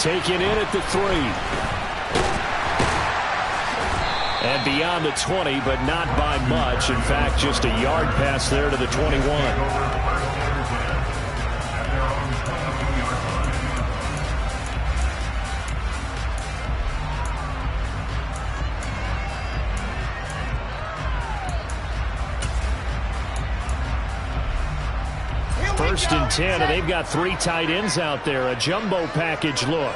Taken in at the 3. And beyond the 20, but not by much. In fact, just a yard pass there to the 21. First and 10, and they've got 3 tight ends out there. A jumbo package look.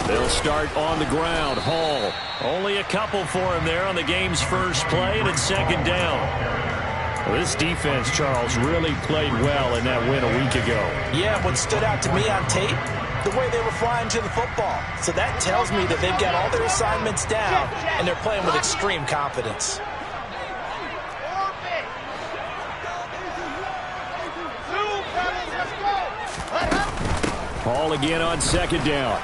They'll start on the ground. Hall. Only a couple for him there on the game's first play, and it's second down. Well, this defense, Charles, really played well in that win a week ago. Yeah, what stood out to me on tape, the way they were flying to the football. So that tells me that they've got all their assignments down, and they're playing with extreme confidence. Hall again on second down.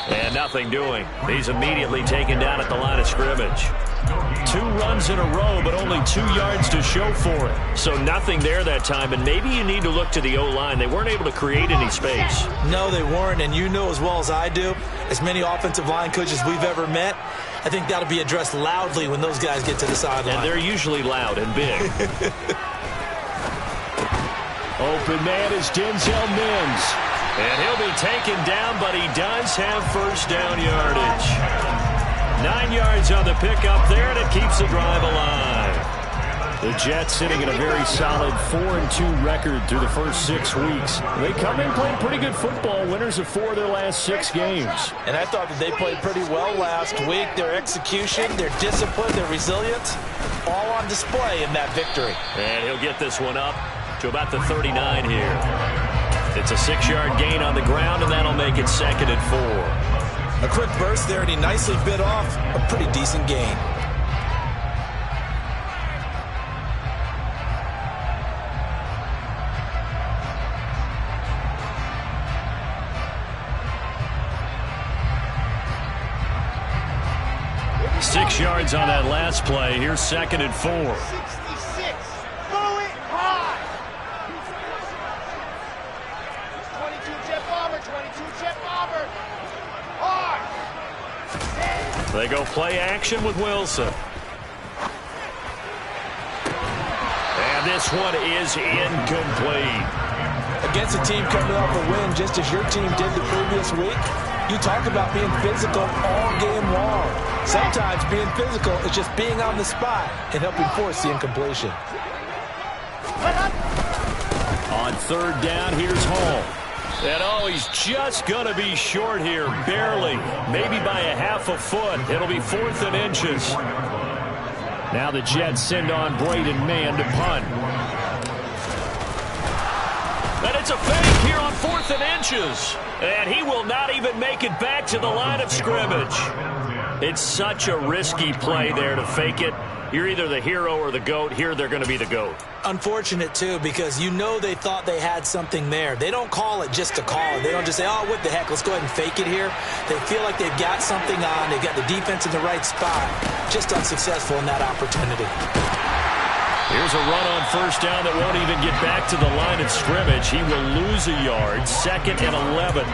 And nothing doing. He's immediately taken down at the line of scrimmage. 2 runs in a row, but only 2 yards to show for it. So nothing there that time, and maybe you need to look to the O-line. They weren't able to create any space. No, they weren't, and you know as well as I do, as many offensive line coaches we've ever met, I think that'll be addressed loudly when those guys get to the sideline. And they're usually loud and big. Open man is Denzel Mims. And he'll be taken down, but he does have first down yardage. 9 yards on the pickup there, and it keeps the drive alive. The Jets sitting at a very solid 4-2 record through the first 6 weeks. They come in playing pretty good football, winners of 4 of their last 6 games. And I thought that they played pretty well last week. Their execution, their discipline, their resilience, all on display in that victory. And he'll get this one up to about the 39 here. It's a 6-yard gain on the ground, and that'll make it second and 4. A quick burst there, and he nicely bit off a pretty decent gain. Six yards on that last play. Here's second and 4. 66. Throw it high. 22 Jet Bomber. 22 Jet Bomber. Hard. They go play action with Wilson. And this one is incomplete. Against a team coming off a win just as your team did the previous week, you talk about being physical all game long. Sometimes being physical is just being on the spot and helping force the incompletion. On third down, here's Hall. And oh, he's just going to be short here, barely. Maybe by a half a foot. It'll be 4th and inches. Now the Jets send on Braden Mann to punt. And it's a fake here on 4th and inches. And he will not even make it back to the line of scrimmage. It's such a risky play there to fake it. You're either the hero or the GOAT. Here they're going to be the GOAT. Unfortunate, too, because you know they thought they had something there. They don't call it just to call it. They don't just say, oh, what the heck, let's go ahead and fake it here. They feel like they've got something on. They've got the defense in the right spot. Just unsuccessful in that opportunity. Here's a run on first down that won't even get back to the line of scrimmage. He will lose a yard. 2nd and 11.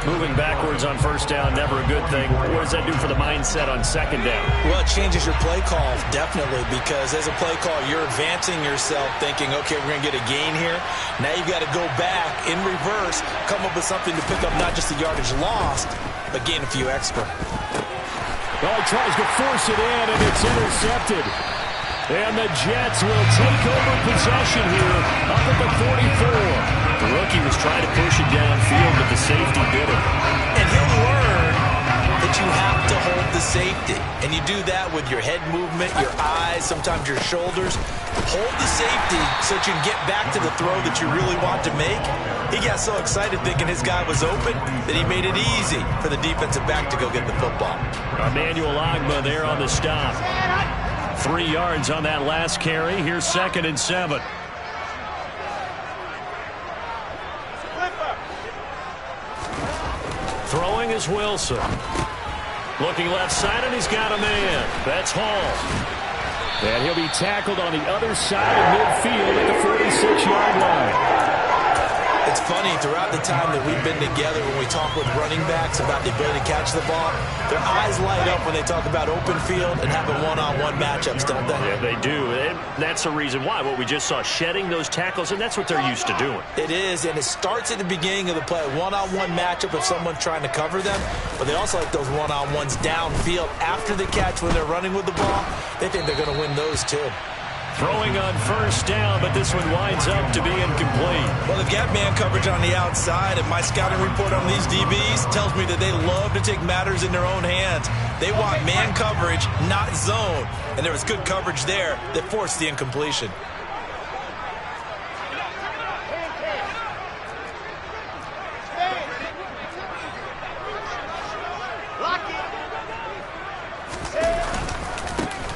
Moving backwards on first down, never a good thing. What does that do for the mindset on second down? Well, it changes your play call, definitely, because as a play call, you're advancing yourself thinking, okay, we're going to get a gain here. Now you've got to go back in reverse, come up with something to pick up not just the yardage lost, but gain a few extra. Oh, he tries to force it in, and it's intercepted. And the Jets will take over possession here up at the 44. The rookie was trying to push it downfield, but the safety did it. And he'll learn that you have to hold the safety. And you do that with your head movement, your eyes, sometimes your shoulders. Hold the safety so that you can get back to the throw that you really want to make. He got so excited thinking his guy was open that he made it easy for the defensive back to go get the football. Emmanuel Agba there on the stop. 3 yards on that last carry. Here's 2nd and 7. Throwing is Wilson. Looking left side, and he's got a man. That's Hall. And he'll be tackled on the other side of midfield at the 36-yard line. It's funny, throughout the time that we've been together, when we talk with running backs about the ability to catch the ball, their eyes light up when they talk about open field and having one-on-one matchups, don't they? Yeah, they do. And that's the reason why. What we just saw, shedding those tackles, and that's what they're used to doing. It is, and it starts at the beginning of the play, one-on-one matchup if someone's trying to cover them, but they also like those one-on-ones downfield after the catch when they're running with the ball. They think they're going to win those, too. Throwing on first down, but this one winds up to be incomplete. Well, they've got man coverage on the outside, and my scouting report on these DBs tells me that they love to take matters in their own hands. They want man coverage, not zone. And there was good coverage there that forced the incompletion.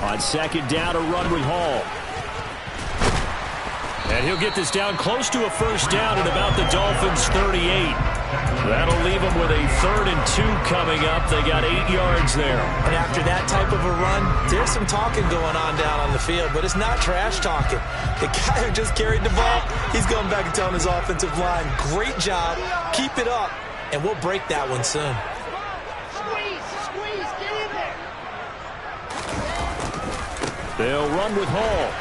On second down, a run with Hall. And he'll get this down close to a first down at about the Dolphins' 38. That'll leave them with a 3rd and 2 coming up. They got 8 yards there. And after that type of a run, there's some talking going on down on the field, but it's not trash talking. The guy who just carried the ball, he's going back and telling his offensive line, great job, keep it up, and we'll break that one soon. Squeeze, get in there. They'll run with Hall.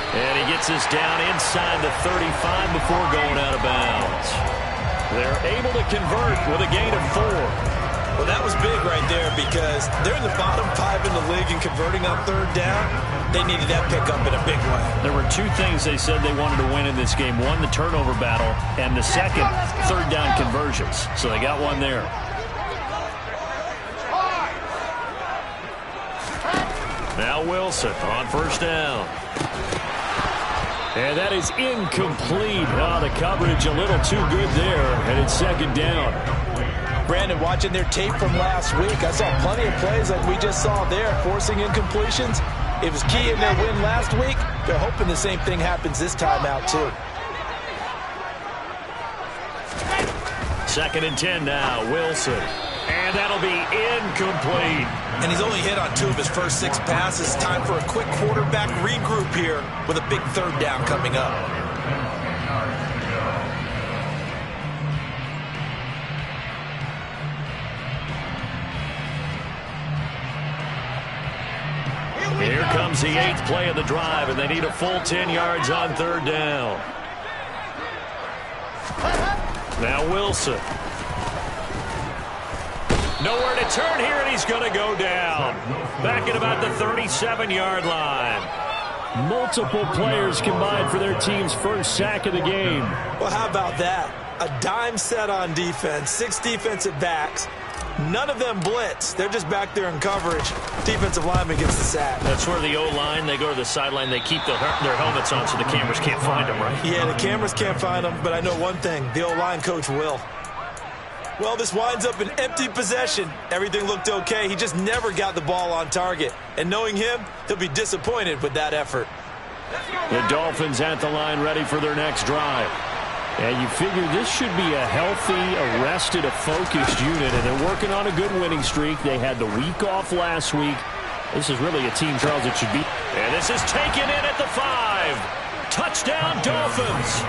And he gets this down inside the 35 before going out of bounds. They're able to convert with a gain of 4. Well, that was big right there because they're in the bottom 5 in the league and converting on 3rd down. They needed that pickup in a big way. There were 2 things they said they wanted to win in this game. One, the turnover battle, and the second, 3rd down conversions. So they got one there. Now Wilson on first down. And that is incomplete. Oh, the coverage a little too good there, and it's second down. Brandon, watching their tape from last week, I saw plenty of plays like we just saw there, forcing incompletions. It was key in their win last week. They're hoping the same thing happens this time out, too. 2nd and 10 now, Wilson. And that'll be incomplete. And he's only hit on 2 of his first 6 passes. Time for a quick quarterback regroup here with a big 3rd down coming up. Here comes the 8th play of the drive, and they need a full 10 yards on 3rd down. Now Wilson. Nowhere to turn here, and he's going to go down. Back at about the 37-yard line. Multiple players combined for their team's first sack of the game. Well, how about that? A dime set on defense, 6 defensive backs. None of them blitz. They're just back there in coverage. Defensive lineman gets the sack. That's where the O-line, they go to the sideline, they keep their helmets on so the cameras can't find them, right? Yeah, the cameras can't find them, but I know one thing. The O-line coach will. Well, this winds up an empty possession. Everything looked okay. He just never got the ball on target. And knowing him, he'll be disappointed with that effort. The Dolphins at the line ready for their next drive. And you figure this should be a healthy, arrested, a focused unit, and they're working on a good winning streak. They had the week off last week. This is really a team, Charles, it should be. And this is taken in at the 5. Touchdown, Dolphins.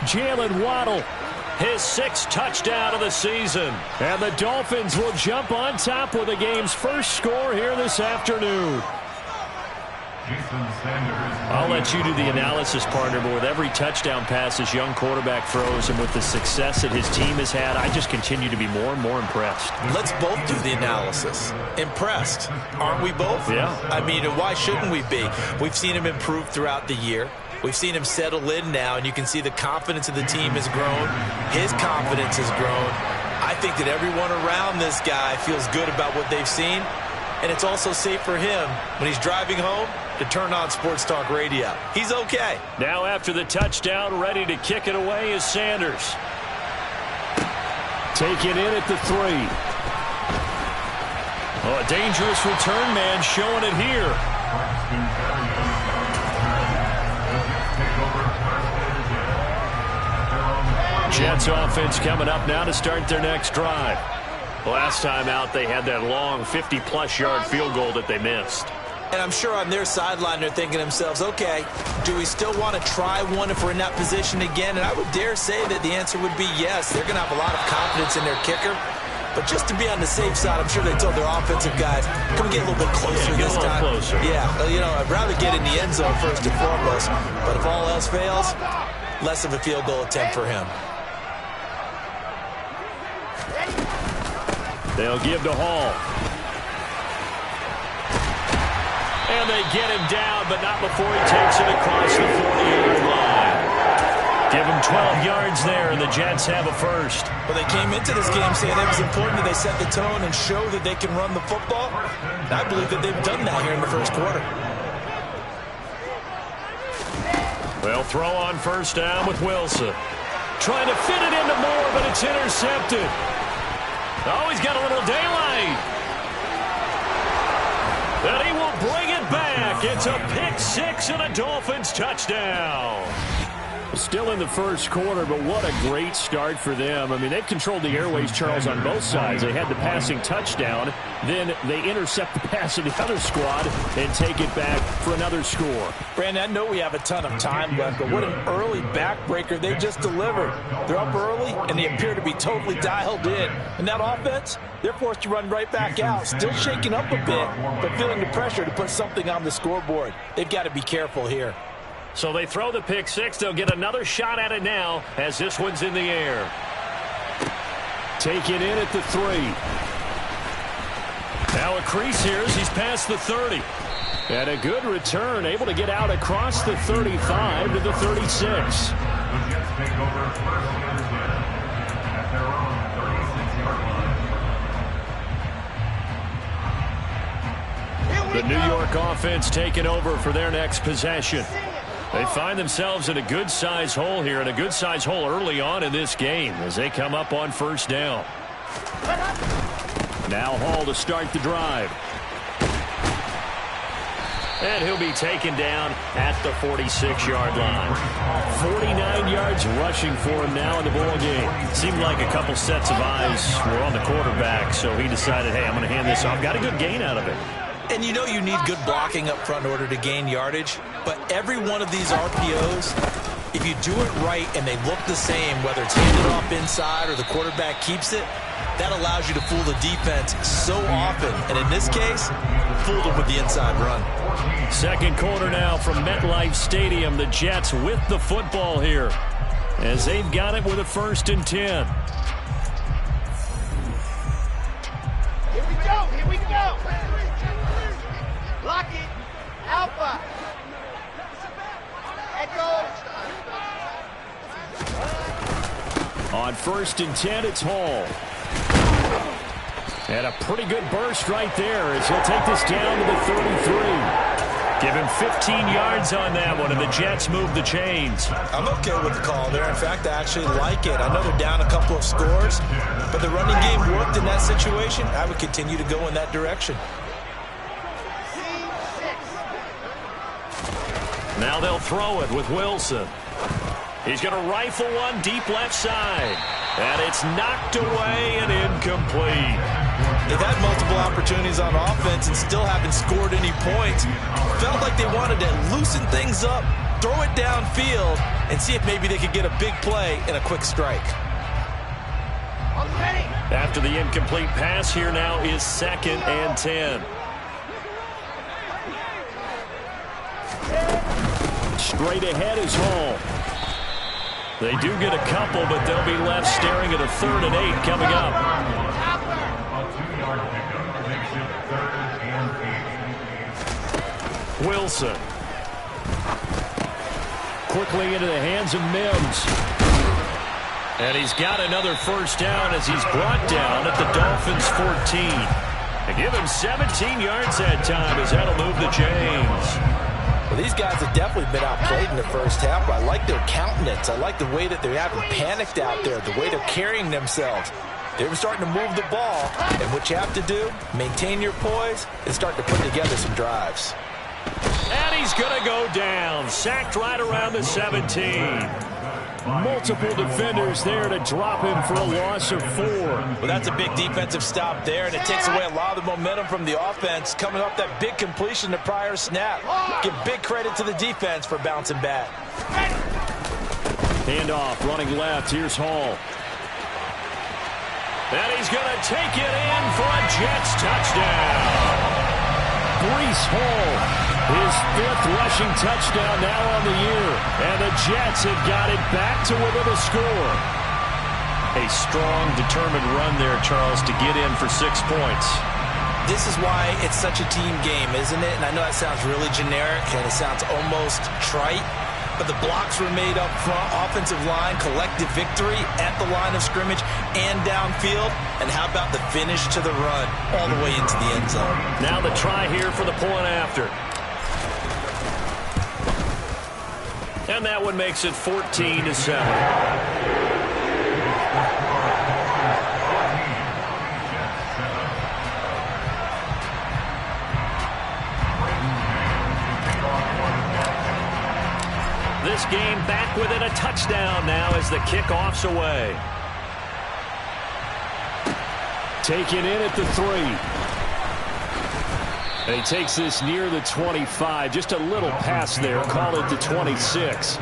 Jalen Waddle, his 6th touchdown of the season. And the Dolphins will jump on top with the game's first score here this afternoon. I'll let you do the analysis, partner, but with every touchdown pass this young quarterback throws and with the success that his team has had, I just continue to be more and more impressed. Let's both do the analysis. Impressed. Aren't we both? Yeah. I mean, why shouldn't we be? We've seen him improve throughout the year. We've seen him settle in now, and you can see the confidence of the team has grown. His confidence has grown. I think that everyone around this guy feels good about what they've seen, and it's also safe for him when he's driving home to turn on Sports Talk Radio. He's okay. Now after the touchdown, ready to kick it away is Sanders. Taken in at the 3. Oh, a dangerous return man showing it here. Jets offense coming up now to start their next drive. Last time out, they had that long 50-plus yard field goal that they missed. And I'm sure on their sideline they're thinking to themselves, okay, do we still want to try one if we're in that position again? And I would dare say that the answer would be yes. They're going to have a lot of confidence in their kicker. But just to be on the safe side, I'm sure they told their offensive guys, come get a little bit closer this time. Closer. Yeah, I'd rather get in the end zone first and foremost. But if all else fails, less of a field goal attempt for him. They'll give to Hall. And they get him down, but not before he takes it across the 40-yard line. Give him 12 yards there, and the Jets have a first. Well, they came into this game saying it was important that they set the tone and show that they can run the football. And I believe that they've done that here in the first quarter. They'll throw on first down with Wilson. Trying to fit it into Moore, but it's intercepted. Oh, he's got a little daylight. And he will bring it back. It's a pick six and a Dolphins touchdown. Still in the first quarter, but what a great start for them. I mean, they've controlled the airways, Charles, on both sides. They had the passing touchdown. Then they intercept the pass of the other squad and take it back for another score. Brandon, I know we have a ton of time left, but what an early backbreaker they just delivered. They're up early, and they appear to be totally dialed in. And that offense, they're forced to run right back out, still shaking up a bit, but feeling the pressure to put something on the scoreboard. They've got to be careful here. So they throw the pick six. They'll get another shot at it now as this one's in the air. Take it in at the 3. Now a crease here as he's past the 30. And a good return, able to get out across the 35 to the 36. The New York offense taking over for their next possession. They find themselves in a good-sized hole here, and a good-sized hole early on in this game as they come up on first down. Now Hall to start the drive. And he'll be taken down at the 46-yard line. 49 yards rushing for him now in the ball game. Seemed like a couple sets of eyes were on the quarterback, so he decided, hey, I'm going to hand this off. Got a good gain out of it. And you know you need good blocking up front in order to gain yardage. But every one of these RPOs, if you do it right and they look the same, whether it's handed off inside or the quarterback keeps it, that allows you to fool the defense so often. And in this case, fooled them with the inside run. Second quarter now from MetLife Stadium. The Jets with the football here as they've got it with a 1st and 10. Here we go, here we go. Lock it. Alpha. Echo. On 1st and 10, it's Hall. And a pretty good burst right there as he'll take this down to the 33. Give him 15 yards on that one, and the Jets move the chains. I'm okay with the call there. In fact, I actually like it. I know they're down a couple of scores, but the running game worked in that situation. I would continue to go in that direction. Now they'll throw it with Wilson. He's going to rifle one deep left side. And it's knocked away and incomplete. They've had multiple opportunities on offense and still haven't scored any points. Felt like they wanted to loosen things up, throw it downfield, and see if maybe they could get a big play and a quick strike. After the incomplete pass, here now is 2nd and 10. Straight ahead is Hall. They do get a couple, but they'll be left staring at a 3rd and 8 coming up. Wilson. Quickly into the hands of Mims. And he's got another first down as he's brought down at the Dolphins' 14. They give him 17 yards that time as that'll move the chains. Well, these guys have definitely been outplayed in the first half. I like their countenance. I like the way that they haven't panicked out there, the way they're carrying themselves. They were starting to move the ball, and what you have to do, maintain your poise and start to put together some drives. And he's going to go down, sacked right around the 17. Multiple defenders there to drop him for a loss of 4. Well, that's a big defensive stop there, and it takes away a lot of the momentum from the offense coming off that big completion the prior snap. Give big credit to the defense for bouncing back. Handoff, running left. Here's Hall. And he's going to take it in for a Jets touchdown. Breece Hall, his 5th rushing touchdown now on the year. And the Jets have got it back to within a score. A strong, determined run there, Charles, to get in for 6 points. This is why it's such a team game, isn't it? And I know that sounds really generic and it sounds almost trite, but the blocks were made up front, offensive line, collective victory at the line of scrimmage and downfield. And how about the finish to the run all the way into the end zone? Now the try here for the point after. And that one makes it 14-7. This game back within a touchdown now as the kickoff's away. Taken in at the 3. And he takes this near the 25. Just a little pass there. Call it the 26.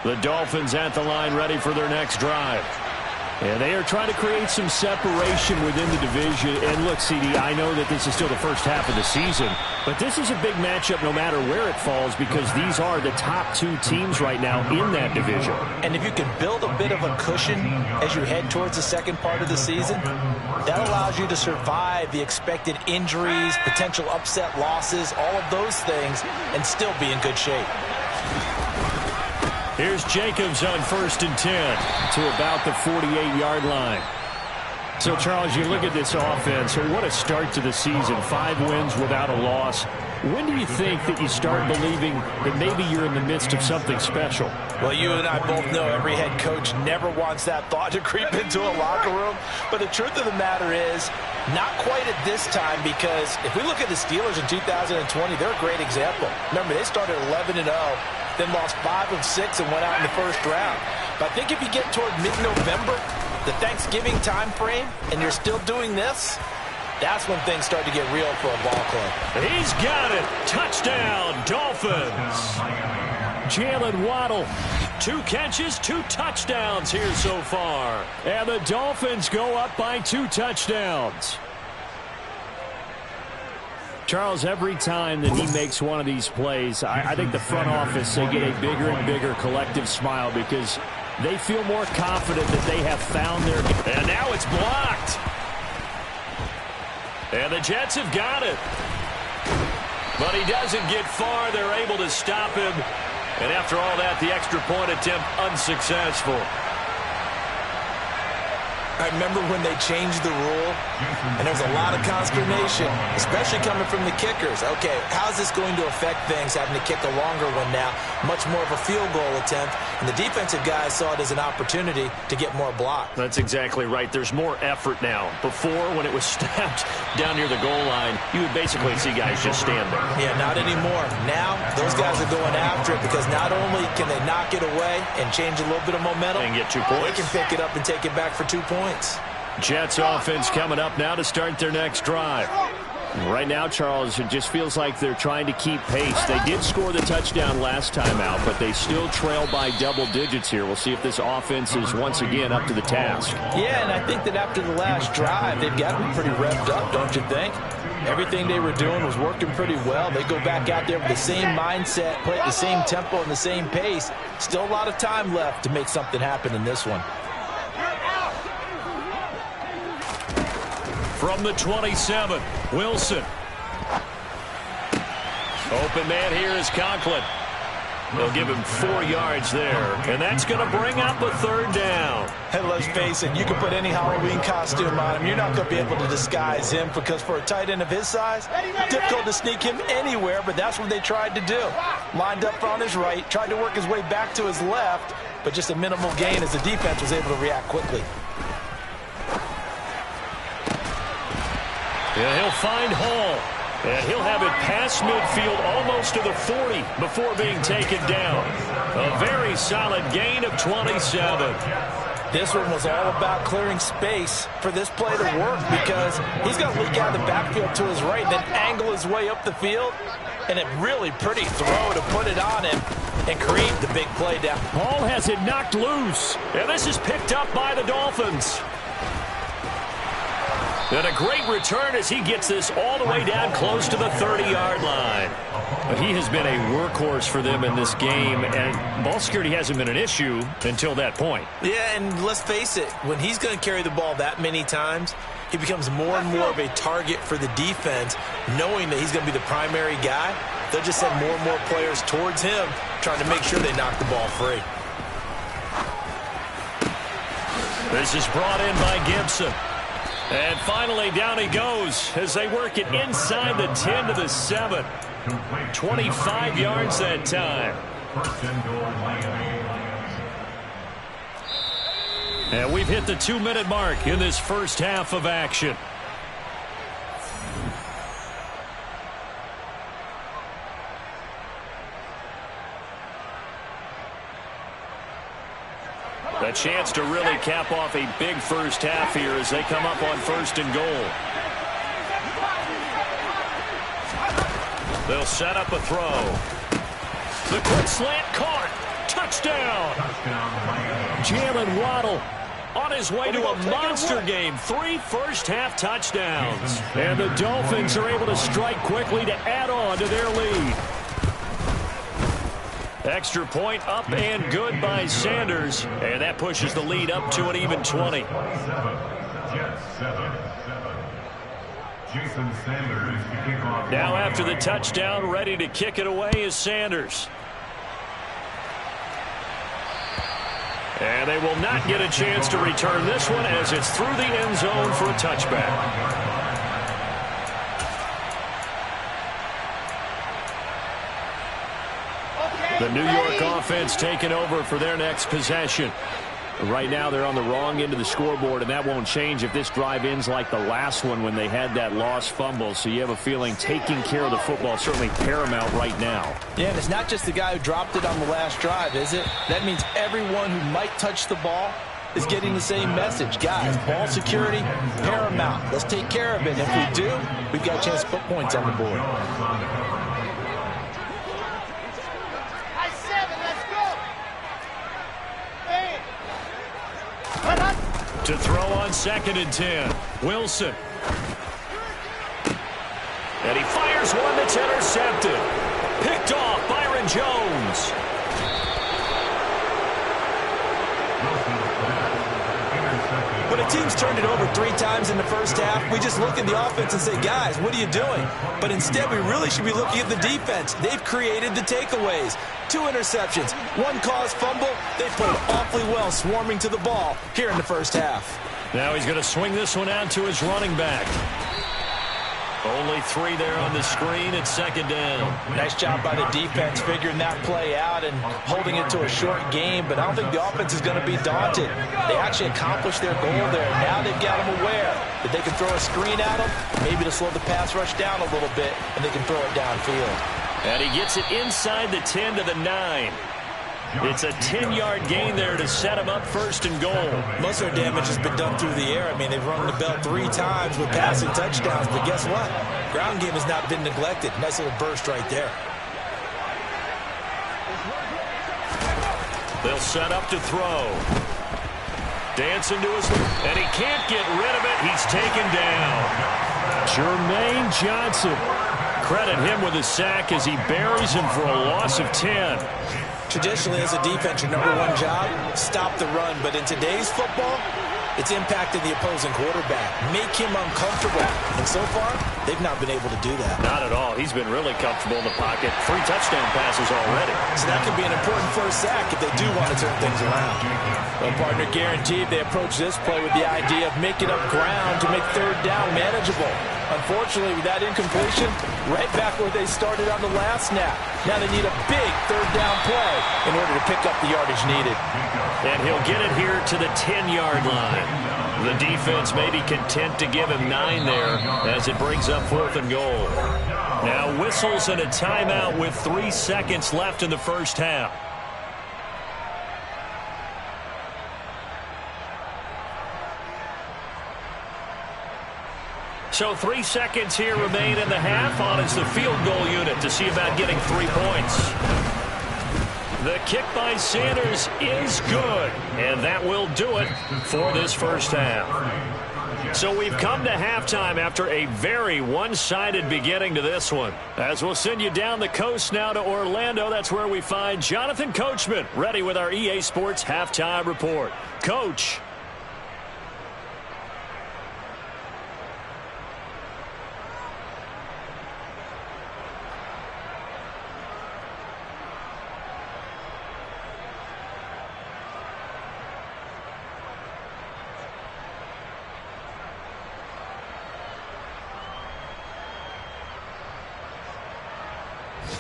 The Dolphins at the line ready for their next drive. And they are trying to create some separation within the division. And look, CD, I know that this is still the first half of the season, but this is a big matchup no matter where it falls because these are the top 2 teams right now in that division. And if you can build a bit of a cushion as you head towards the second part of the season, that allows you to survive the expected injuries, potential upset losses, all of those things, and still be in good shape. Here's Jacobs on 1st and 10 to about the 48-yard line. So, Charles, you look at this offense, what a start to the season. 5 wins without a loss. When do you think that you start believing that maybe you're in the midst of something special? Well, you and I both know every head coach never wants that thought to creep into a locker room. But the truth of the matter is, not quite at this time, because if we look at the Steelers in 2020, they're a great example. Remember, they started 11-0. Then lost 5 of 6 and went out in the first round. But I think if you get toward mid-November, the Thanksgiving time frame, and you're still doing this, that's when things start to get real for a ball club. He's got it. Touchdown, Dolphins. Jalen Waddle, 2 catches, 2 touchdowns here so far. And the Dolphins go up by 2 touchdowns. Charles, every time that he makes one of these plays, I think the front office, they get a bigger and bigger collective smile because they feel more confident that they have found their... And now it's blocked. And the Jets have got it. But he doesn't get far. They're able to stop him. And after all that, the extra point attempt unsuccessful. I remember when they changed the rule, and there was a lot of consternation, especially coming from the kickers. Okay, how's this going to affect things, having to kick a longer one now, much more of a field goal attempt, and the defensive guys saw it as an opportunity to get more block. That's exactly right. There's more effort now. Before, when it was snapped down near the goal line, you would basically see guys just stand there. Yeah, not anymore. Now, those guys are going after it because not only can they knock it away and change a little bit of momentum, and get 2 points. They can pick it up and take it back for 2 points. Jets offense coming up now to start their next drive. Right now, Charles, it just feels like they're trying to keep pace. They did score the touchdown last time out, but they still trail by double digits here. We'll see if this offense is once again up to the task. Yeah, and I think that after the last drive, they've got to be pretty revved up, don't you think? Everything they were doing was working pretty well. They go back out there with the same mindset, play at the same tempo and the same pace. Still a lot of time left to make something happen in this one. From the 27, Wilson. Open man here is Conklin. They'll give him 4 yards there, and that's going to bring up a 3rd down. And let's face it, you can put any Halloween costume on him. You're not going to be able to disguise him because for a tight end of his size, difficult to sneak him anywhere, but that's what they tried to do. Lined up on his right, tried to work his way back to his left, but just a minimal gain as the defense was able to react quickly. And he'll find Hall. And he'll have it past midfield almost to the 40 before being taken down. A very solid gain of 27. This one was all about clearing space for this play to work because he's going to leak out of the backfield to his right and then angle his way up the field. And a really pretty throw to put it on him and create the big play down. Hall has it knocked loose. And this is picked up by the Dolphins. And a great return as he gets this all the way down close to the 30-yard line. But he has been a workhorse for them in this game, and ball security hasn't been an issue until that point. Yeah, and let's face it, when he's going to carry the ball that many times, he becomes more and more of a target for the defense, knowing that he's going to be the primary guy. They'll just send more and more players towards him, trying to make sure they knock the ball free. This is brought in by Gibson. And finally, down he goes as they work it inside the 10 to the 7. 25 yards that time. And we've hit the 2-minute mark in this first half of action. A chance to really cap off a big first half here as they come up on 1st and goal. They'll set up a throw. The quick slant caught. Touchdown. Jalen Waddle on his way to a monster game. 3 first-half touchdowns. And the Dolphins are able to strike quickly to add on to their lead. Extra point up and good by Sanders. And that pushes the lead up to an even 20. Now after the touchdown, ready to kick it away is Sanders. And they will not get a chance to return this one as it's through the end zone for a touchback. The New York offense taking over for their next possession. Right now they're on the wrong end of the scoreboard, and that won't change if this drive ends like the last one when they had that lost fumble. So you have a feeling taking care of the football is certainly paramount right now. Yeah, and it's not just the guy who dropped it on the last drive, is it? That means everyone who might touch the ball is getting the same message. Guys, ball security, paramount. Let's take care of it. And if we do, we've got a chance to put points on the board. To throw on 2nd and 10. Wilson. And he fires one that's intercepted. Picked off Byron Jones. When a team's turned it over 3 times in the first half, we just look at the offense and say, guys, what are you doing? But instead, we really should be looking at the defense. They've created the takeaways. 2 interceptions, 1 caused fumble. They played awfully well swarming to the ball here in the first half. Now he's going to swing this one out to his running back. Only 3 there on the screen at 2nd down. Nice job by the defense figuring that play out and holding it to a short game, but I don't think the offense is going to be daunted. They actually accomplished their goal there. Now they've got them aware that they can throw a screen at them, maybe to slow the pass rush down a little bit, and they can throw it downfield. And he gets it inside the 10 to the 9. It's a 10-yard gain there to set him up 1st and goal. Most of their damage has been done through the air. I mean, they've rung the bell 3 times with passing touchdowns, but guess what? Ground game has not been neglected. Nice little burst right there. They'll set up to throw. Dancing to his, and he can't get rid of it. He's taken down. Jermaine Johnson. Credit him with a sack as he buries him for a loss of 10. Traditionally, as a defense, your #1 job, stop the run. But in today's football, it's impacting the opposing quarterback. Make him uncomfortable. And so far, they've not been able to do that. Not at all. He's been really comfortable in the pocket. 3 touchdown passes already. So that could be an important first sack if they do want to turn things around. Well, partner, guaranteed they approach this play with the idea of making up ground to make 3rd down manageable. Unfortunately, with that incompletion, right back where they started on the last snap. Now they need a big 3rd down play in order to pick up the yardage needed. And he'll get it here to the 10-yard line. The defense may be content to give him 9 there as it brings up 4th and goal. Now whistles and a timeout with 3 seconds left in the first half. So 3 seconds here remain in the half on as the field goal unit to see about getting 3 points. The kick by Sanders is good, and that will do it for this first half. So we've come to halftime after a very one-sided beginning to this one. As we'll send you down the coast now to Orlando, that's where we find Jonathan Coachman ready with our EA Sports Halftime Report. Coach.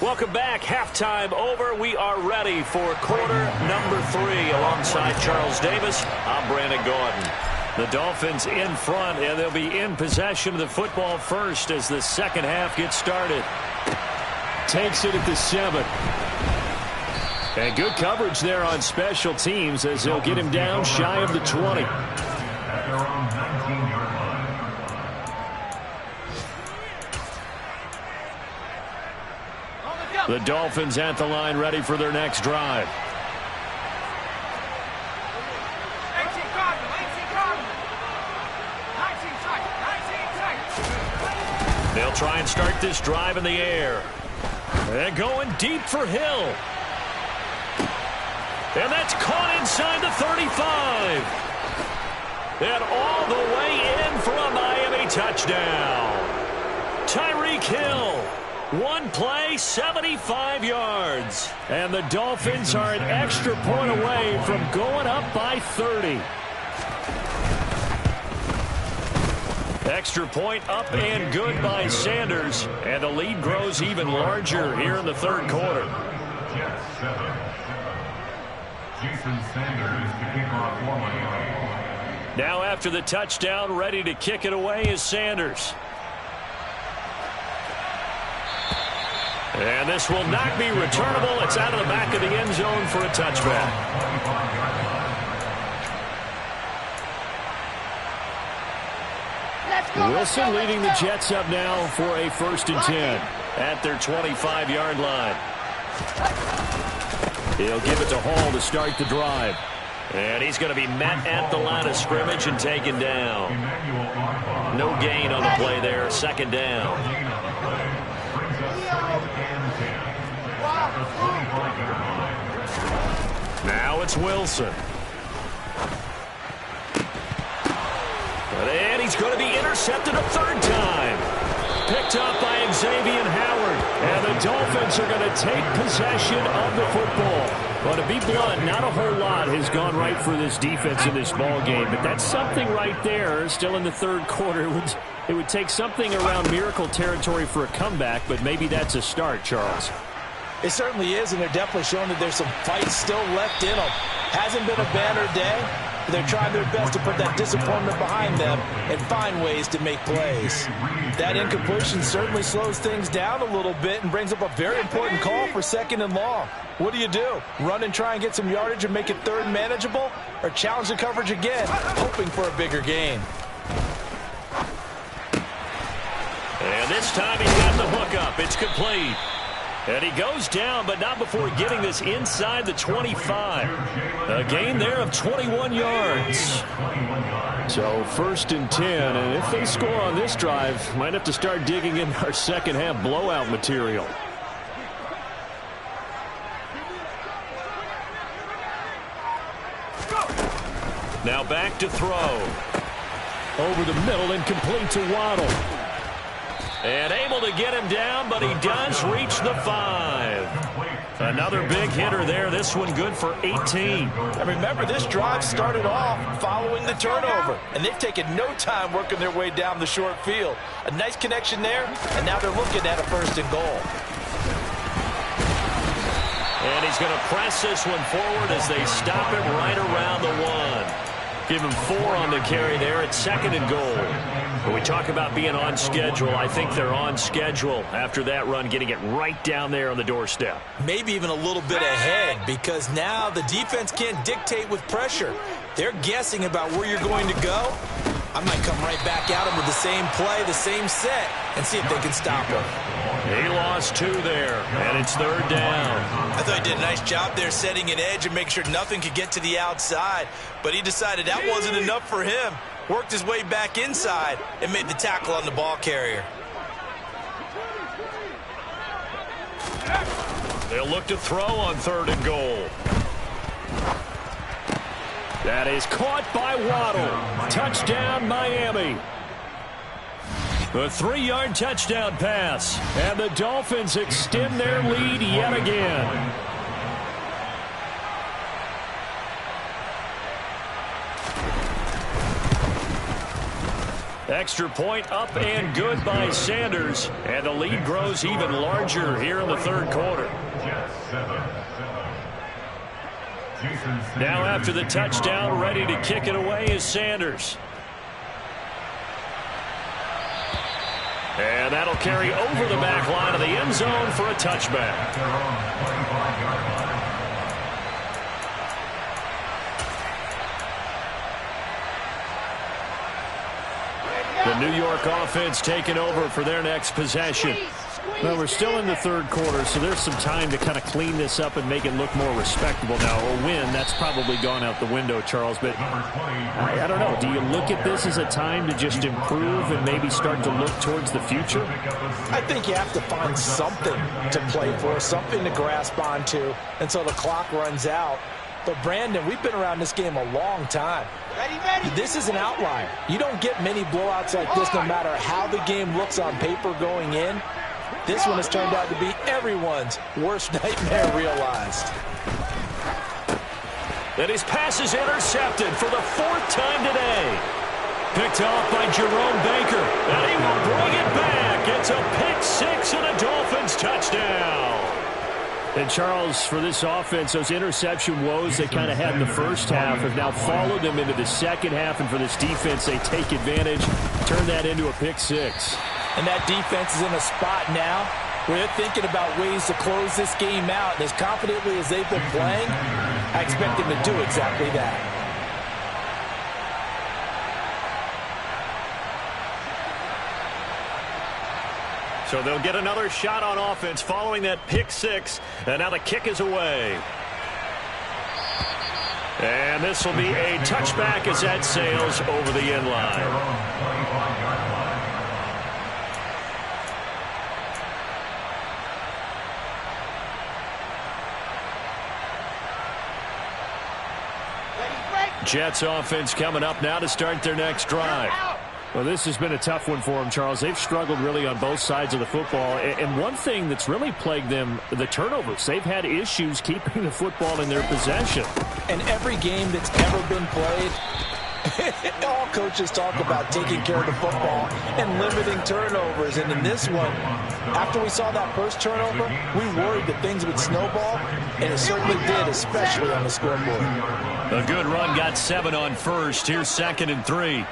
Welcome back. Halftime over. We are ready for quarter number 3. Alongside Charles Davis, I'm Brandon Gordon. The Dolphins in front, and they'll be in possession of the football first as the second half gets started. Takes it at the 7. And good coverage there on special teams as they'll get him down shy of the 20. The Dolphins at the line ready for their next drive. They'll try and start this drive in the air. And going deep for Hill. And that's caught inside the 35. And all the way in for a Miami touchdown. Tyreek Hill. One play, 75 yards. And the Dolphins are an extra point away from going up by 30. Extra point up and good by Sanders. And the lead grows even larger here in the third quarter. Now after the touchdown, ready to kick it away is Sanders. And this will not be returnable. It's out of the back of the end zone for a touchback. Wilson leading the Jets up now for a 1st and 10 at their 25-yard line. He'll give it to Hall to start the drive. And he's going to be met at the line of scrimmage and taken down. No gain on the play there. 2nd down. Now it's Wilson. And he's going to be intercepted a 3rd time. Picked up by Xavier Howard. And the Dolphins are going to take possession of the football. But to be blunt, not a whole lot has gone right for this defense in this ball game. But that's something right there. Still in the third quarter. It would take something around miracle territory for a comeback, but maybe that's a start, Charles. It certainly is, and they're definitely showing that there's some fight still left in them. Hasn't been a banner day, but they're trying their best to put that disappointment behind them and find ways to make plays. That incompletion certainly slows things down a little bit and brings up a very important call for 2nd and long. What do? Run and try and get some yardage and make it 3rd manageable, or challenge the coverage again, hoping for a bigger gain? And this time he's got the hook up. It's complete. And he goes down, but not before getting this inside the 25. A gain there of 21 yards. So 1st and 10, and if they score on this drive, might have to start digging in our second half blowout material. Now back to throw. Over the middle and complete to Waddle. And able to get him down, but he does reach the 5. Another big hitter there. This one good for 18. And remember, this drive started off following the turnover, and they've taken no time working their way down the short field. A nice connection there, and now they're looking at a 1st and goal. And he's going to press this one forward as they stop him right around the 1. Give him 4 on the carry there at 2nd and goal. When we talk about being on schedule, I think they're on schedule after that run, getting it right down there on the doorstep. Maybe even a little bit ahead, because now the defense can't dictate with pressure. They're guessing about where you're going to go. I might come right back at them with the same play, the same set, and see if they can stop him. He lost 2 there, and it's 3rd down. I thought he did a nice job there setting an edge and making sure nothing could get to the outside, but he decided that wasn't enough for him. Worked his way back inside and made the tackle on the ball carrier. They'll look to throw on 3rd and goal. That is caught by Waddle. Touchdown, Miami. The 3-yard touchdown pass. And the Dolphins extend their lead yet again. Extra point up and good by Sanders. And the lead grows even larger here in the 3rd quarter. Now after the touchdown, ready to kick it away is Sanders. And that'll carry over the back line of the end zone for a touchback. The New York offense taking over for their next possession. Well, we're still in the 3rd quarter, so there's some time to kind of clean this up and make it look more respectable now. A win, that's probably gone out the window, Charles, but I don't know. Do you look at this as a time to just improve and maybe start to look towards the future? I think you have to find something to play for, something to grasp onto until the clock runs out. But, Brandon, we've been around this game a long time. This is an outlier. You don't get many blowouts like this no matter how the game looks on paper going in. This one has turned out to be everyone's worst nightmare realized. And his pass is intercepted for the 4th time today. Picked off by Jerome Baker. And he will bring it back. It's a pick 6 and a Dolphins touchdown. And, Charles, for this offense, those interception woes they kind of had in the first half have now followed them into the second half. And for this defense, they take advantage, turn that into a pick 6. And that defense is in a spot now where they're thinking about ways to close this game out. And as confidently as they've been playing, I expect them to do exactly that. So they'll get another shot on offense following that pick 6. And now the kick is away. And this will be a touchback as that sails over the end line. Jets offense coming up now to start their next drive. Well, this has been a tough one for them, Charles. They've struggled really on both sides of the football. And one thing that's really plagued them, the turnovers. They've had issues keeping the football in their possession. And every game that's ever been played, all coaches talk about taking care of the football and limiting turnovers. And in this one, after we saw that first turnover, we worried that things would snowball, and it certainly did, especially on the scoreboard. A good run, got 7 on first. Here's 2nd and 3.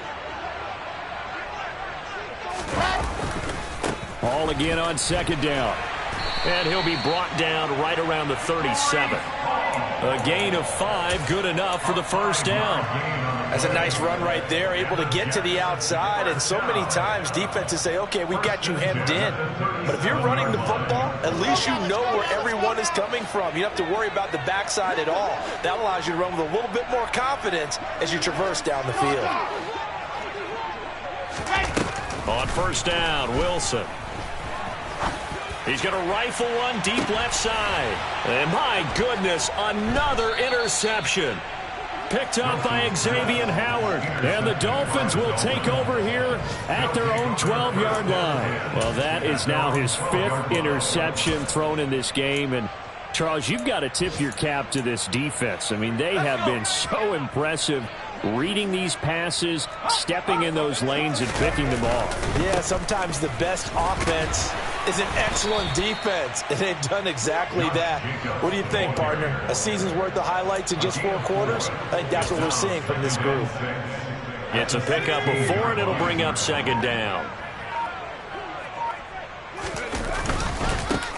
All again on 2nd down. And he'll be brought down right around the 37. A gain of 5, good enough for the first down. That's a nice run right there, able to get to the outside. And so many times defenses say, okay, we got you hemmed in. But if you're running the football, at least you know where everyone is coming from. You don't have to worry about the backside at all. That allows you to run with a little bit more confidence as you traverse down the field. On first down, Wilson. He's going to rifle one deep left side. And my goodness, another interception. Picked up by Xavier Howard. And the Dolphins will take over here at their own 12-yard line. Well, that is now his 5th interception thrown in this game. And, Charles, you've got to tip your cap to this defense. I mean, they have been so impressive reading these passes, stepping in those lanes, and picking them off. Yeah, sometimes the best offense is an excellent defense, and they've done exactly that. What do you think, partner? A season's worth of highlights in just 4 quarters? I think that's what we're seeing from this group. It's a pickup of 4, and it'll bring up second down.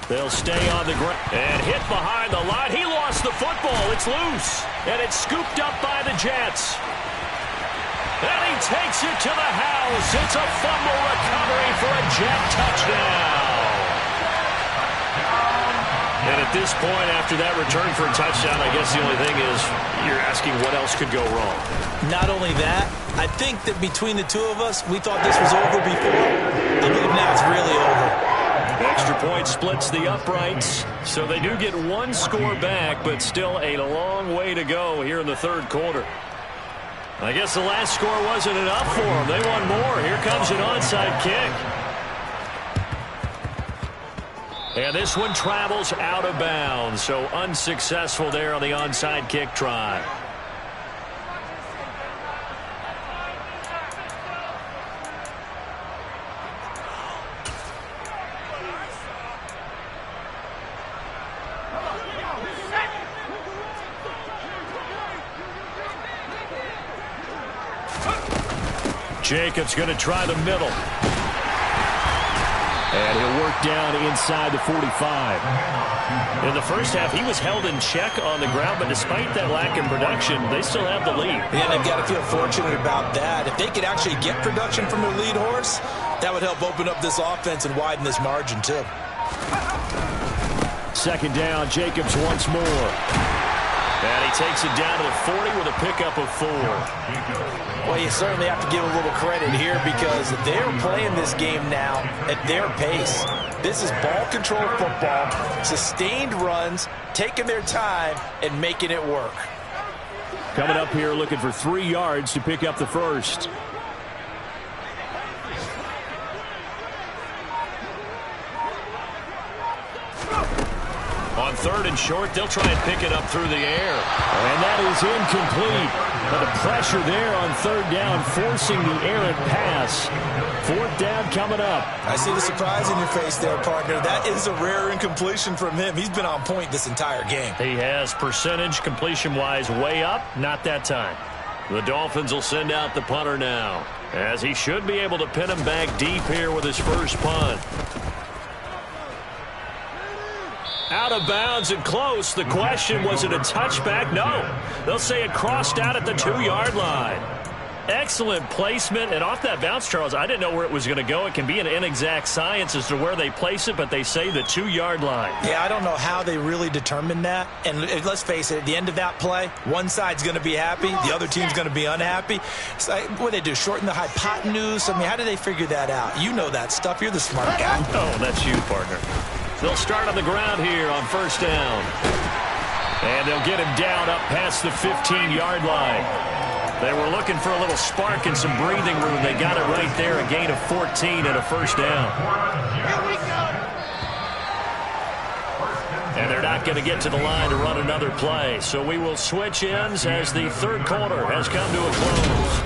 They'll stay on the ground and hit behind the line. He lost the football. It's loose, and it's scooped up by the Jets. And he takes it to the house. It's a fumble recovery for a Jet touchdown. And at this point, after that return for a touchdown, I guess the only thing is you're asking what else could go wrong. Not only that, I think that between the two of us, we thought this was over before. I believe now it's really over. Extra point splits the uprights, so they do get 1 score back, but still a long way to go here in the third quarter. I guess the last score wasn't enough for them. They want more. Here comes an onside kick. And this one travels out of bounds, so unsuccessful there on the onside kick try. Jacobs going to try the middle. And he'll work down inside the 45. In the first half, he was held in check on the ground, but despite that lack of production, they still have the lead. Yeah, they've got to feel fortunate about that. If they could actually get production from their lead horse, that would help open up this offense and widen this margin, too. Second down, Jacobs once more. And he takes it down to the 40 with a pickup of 4. Well, you certainly have to give a little credit here because they're playing this game now at their pace. This is ball control football, sustained runs, taking their time, and making it work. Coming up here looking for 3 yards to pick up the first. On 3rd and short, they'll try and pick it up through the air. And that is incomplete. But the pressure there on 3rd down, forcing the errant pass. 4th down coming up. I see the surprise in your face there, partner. That is a rare incompletion from him. He's been on point this entire game. He has percentage completion-wise way up. Not that time. The Dolphins will send out the punter now, as he should be able to pin him back deep here with his first punt. Out of bounds and close. The question, was it a touchback? No. They'll say it crossed out at the 2-yard line. Excellent placement. And off that bounce, Charles, I didn't know where it was going to go. It can be an inexact science as to where they place it, but they say the 2-yard line. Yeah, I don't know how they really determined that. And let's face it, at the end of that play, one side's going to be happy, the other team's going to be unhappy. So, what do they do, shorten the hypotenuse? I mean, how do they figure that out? You know that stuff. You're the smart guy. Oh, that's you, partner. They'll start on the ground here on 1st down. And they'll get him down up past the 15-yard line. They were looking for a little spark and some breathing room. They got it right there, a gain of 14 and a 1st down. And they're not going to get to the line to run another play. So we will switch ends as the third quarter has come to a close.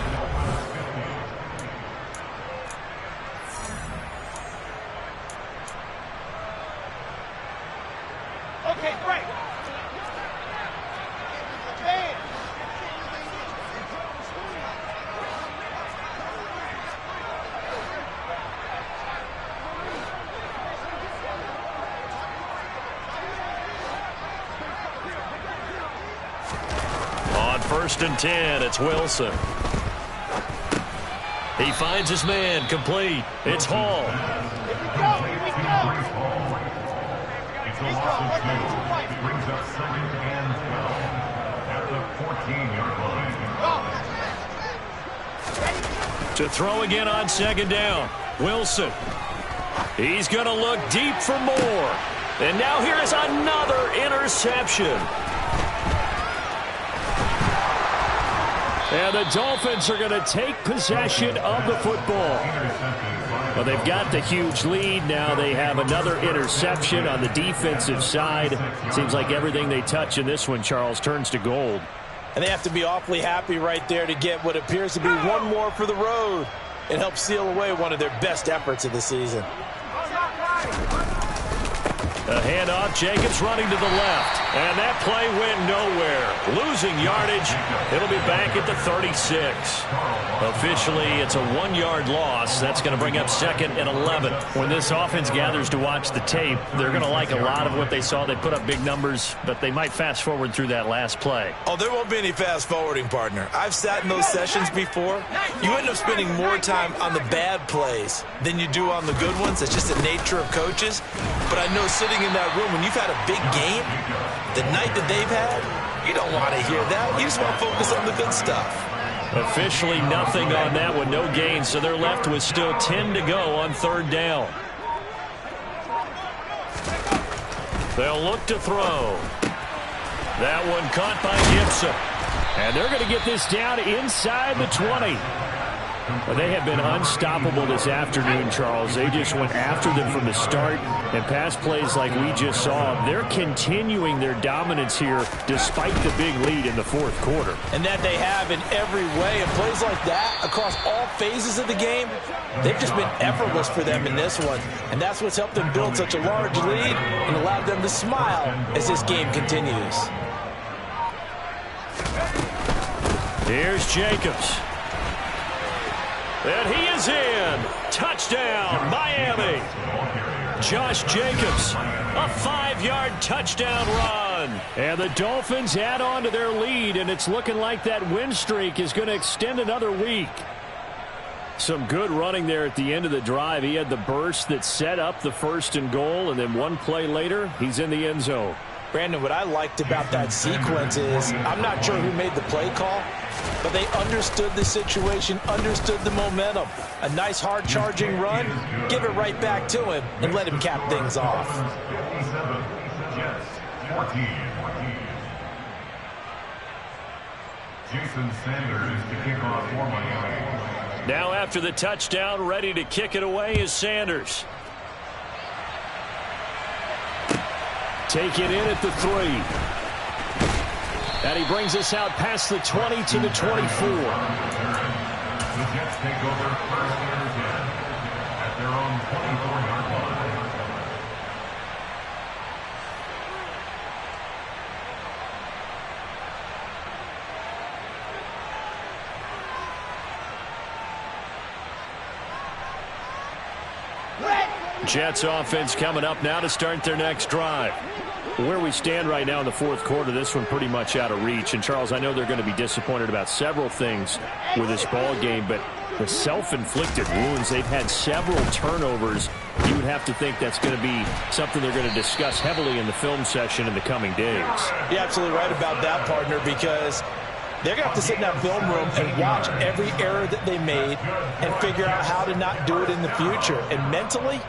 On 1st and 10, it's Wilson. He finds his man, complete. It's Hall. Here we go. Brings up 2nd and 12 at the 14-yard line. To throw again on 2nd down. Wilson. He's going to look deep for more. And now here is another interception. And the Dolphins are going to take possession of the football. Well, they've got the huge lead. Now they have another interception on the defensive side. Seems like everything they touch in this one, Charles, turns to gold. And they have to be awfully happy right there to get what appears to be one more for the road. It helps seal away one of their best efforts of the season. A handoff, Jacobs running to the left. And that play went nowhere. Losing yardage. It'll be back at the 36. Officially, it's a 1-yard loss. That's going to bring up 2nd and 11. When this offense gathers to watch the tape, they're going to like a lot of what they saw. They put up big numbers, but they might fast forward through that last play. Oh, there won't be any fast forwarding, partner. I've sat in those sessions before. You end up spending more time on the bad plays than you do on the good ones. It's just the nature of coaches. But I know sitting in that room, when you've had a big game, the night that they've had, you don't want to hear that. You just want to focus on the good stuff. Officially nothing on that one, no gain, so they're left with still 10 to go on 3rd down. They'll look to throw. That one caught by Gibson. And they're going to get this down inside the 20. Well, they have been unstoppable this afternoon, Charles. They just went after them from the start, and pass plays like we just saw. They're continuing their dominance here despite the big lead in the 4th quarter. And that they have in every way. And plays like that across all phases of the game, they've just been effortless for them in this one. And that's what's helped them build such a large lead and allowed them to smile as this game continues. Here's Jacobs. And he is in. Touchdown, Miami. Josh Jacobs, a 5-yard touchdown run. And the Dolphins add on to their lead, and it's looking like that win streak is going to extend another week. Some good running there at the end of the drive. He had the burst that set up the 1st and goal, and then one play later, he's in the end zone. Brandon, what I liked about that sequence is I'm not sure who made the play call, but they understood the situation, understood the momentum. A nice hard-charging run, give it right back to him, and let him cap things off. Jason Sanders to kick off for Miami. Now after the touchdown, ready to kick it away is Sanders. Take it in at the 3. And he brings us out past the 20 to the 24. The Jets take over 1st and 10 at their own 24-yard line. Jets offense coming up now to start their next drive. Where we stand right now in the 4th quarter, this one pretty much out of reach. And, Charles, I know they're going to be disappointed about several things with this ball game, but the self-inflicted wounds, they've had several turnovers. You would have to think that's going to be something they're going to discuss heavily in the film session in the coming days. You're absolutely right about that, partner, because they're going to have to sit in that film room and watch every error that they made and figure out how to not do it in the future. And mentally,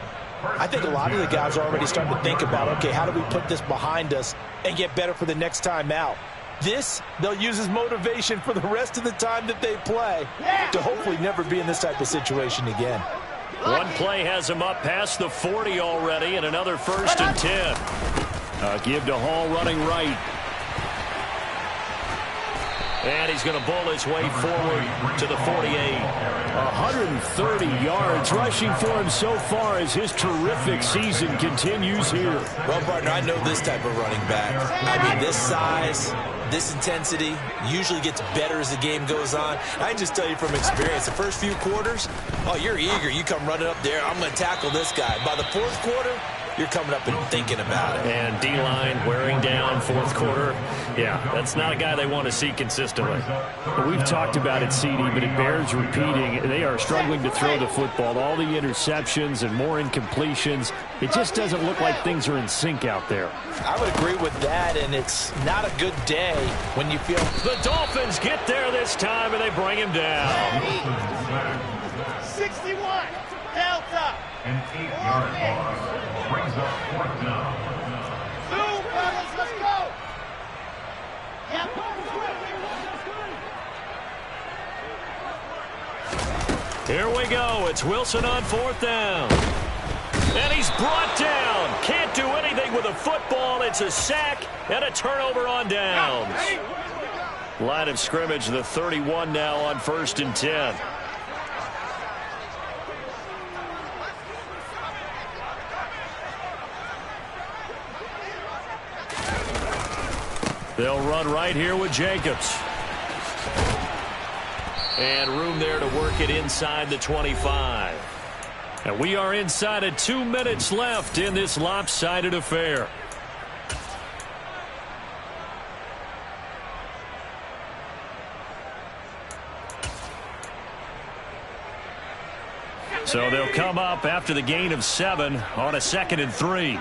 I think a lot of the guys are already starting to think about, okay, how do we put this behind us and get better for the next time out? This, they'll use as motivation for the rest of the time that they play to hopefully never be in this type of situation again. One play has him up past the 40 already, and another 1st and 10. Give to Hall running right. And he's going to bull his way forward to the 48. 130 yards rushing for him so far as his terrific season continues here. Well, partner, I know this type of running back. I mean, this size, this intensity usually gets better as the game goes on. I can just tell you from experience, the first few quarters, oh, you're eager. You come running up there, I'm going to tackle this guy. By the 4th quarter, you're coming up and thinking about it. And D-line wearing down 4th quarter. Yeah, that's not a guy they want to see consistently. We've talked about it, CD, but it bears repeating. They are struggling to throw the football. All the interceptions and more incompletions. It just doesn't look like things are in sync out there. I would agree with that, and it's not a good day when you feel... The Dolphins get there this time, and they bring him down. 61. Delta. An 8-yard loss brings up 4th down. Two, fellas, let's go. Yep. Here we go. It's Wilson on 4th down. And he's brought down. Can't do anything with a football. It's a sack and a turnover on downs. Line of scrimmage, the 31 now on 1st and 10. They'll run right here with Jacobs. And room there to work it inside the 25. And we are inside of 2 minutes left in this lopsided affair. So they'll come up after the gain of 7 on a 2nd and 3.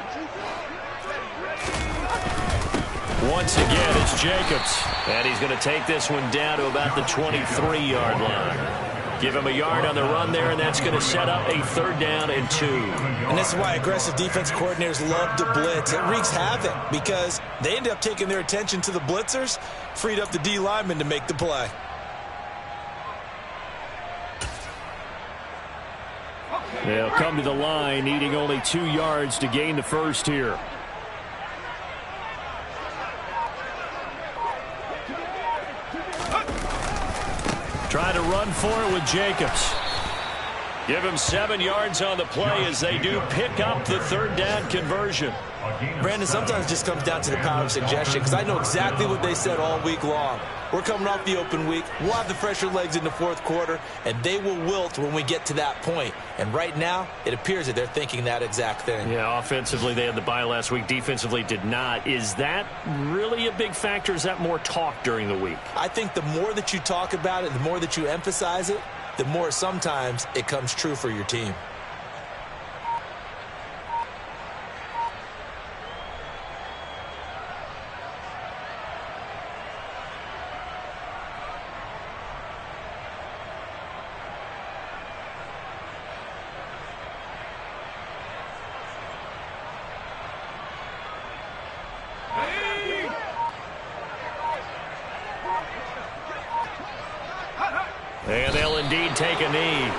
Once again, it's Jacobs. And he's going to take this one down to about the 23-yard line. Give him a yard on the run there, and that's going to set up a 3rd down and 2. And this is why aggressive defense coordinators love to blitz. It wreaks havoc because they end up taking their attention to the blitzers, freed up the D lineman to make the play. They'll come to the line, needing only 2 yards to gain the 1st here. Try to run for it with Jacobs. Give him 7 yards on the play as they do pick up the 3rd down conversion. Brandon, sometimes it just comes down to the power of suggestion because I know exactly what they said all week long. We're coming off the open week. We'll have the fresher legs in the 4th quarter, and they will wilt when we get to that point. And right now, it appears that they're thinking that exact thing. Yeah, offensively, they had the bye last week. Defensively, did not. Is that really a big factor? Is that more talk during the week? I think the more that you talk about it, the more that you emphasize it, the more sometimes it comes true for your team. And they'll indeed take a knee.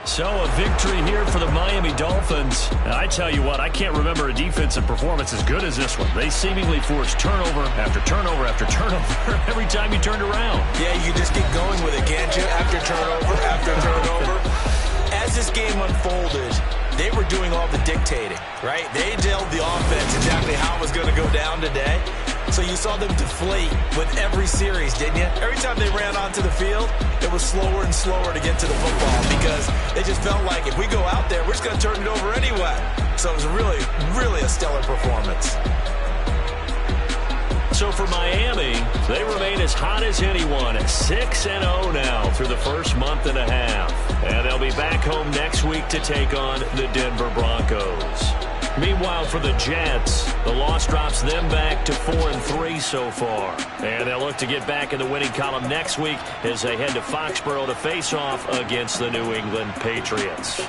So a victory here for the Miami Dolphins. I tell you what, I can't remember a defensive performance as good as this one. They seemingly forced turnover after turnover after turnover every time you turned around. Yeah, you just keep going with it, can't you? After turnover after turnover. As this game unfolded, they were doing all the dictating, right? They told the offense exactly how it was going to go down today. So you saw them deflate with every series, didn't you? Every time they ran onto the field, it was slower and slower to get to the football because they just felt like if we go out there, we're just going to turn it over anyway. So it was really, really a stellar performance. So for Miami, they remain as hot as anyone at 6-0 now through the first month and a half. And they'll be back home next week to take on the Denver Broncos. Meanwhile, for the Jets, the loss drops them back to 4-3 so far. And they'll look to get back in the winning column next week as they head to Foxborough to face off against the New England Patriots.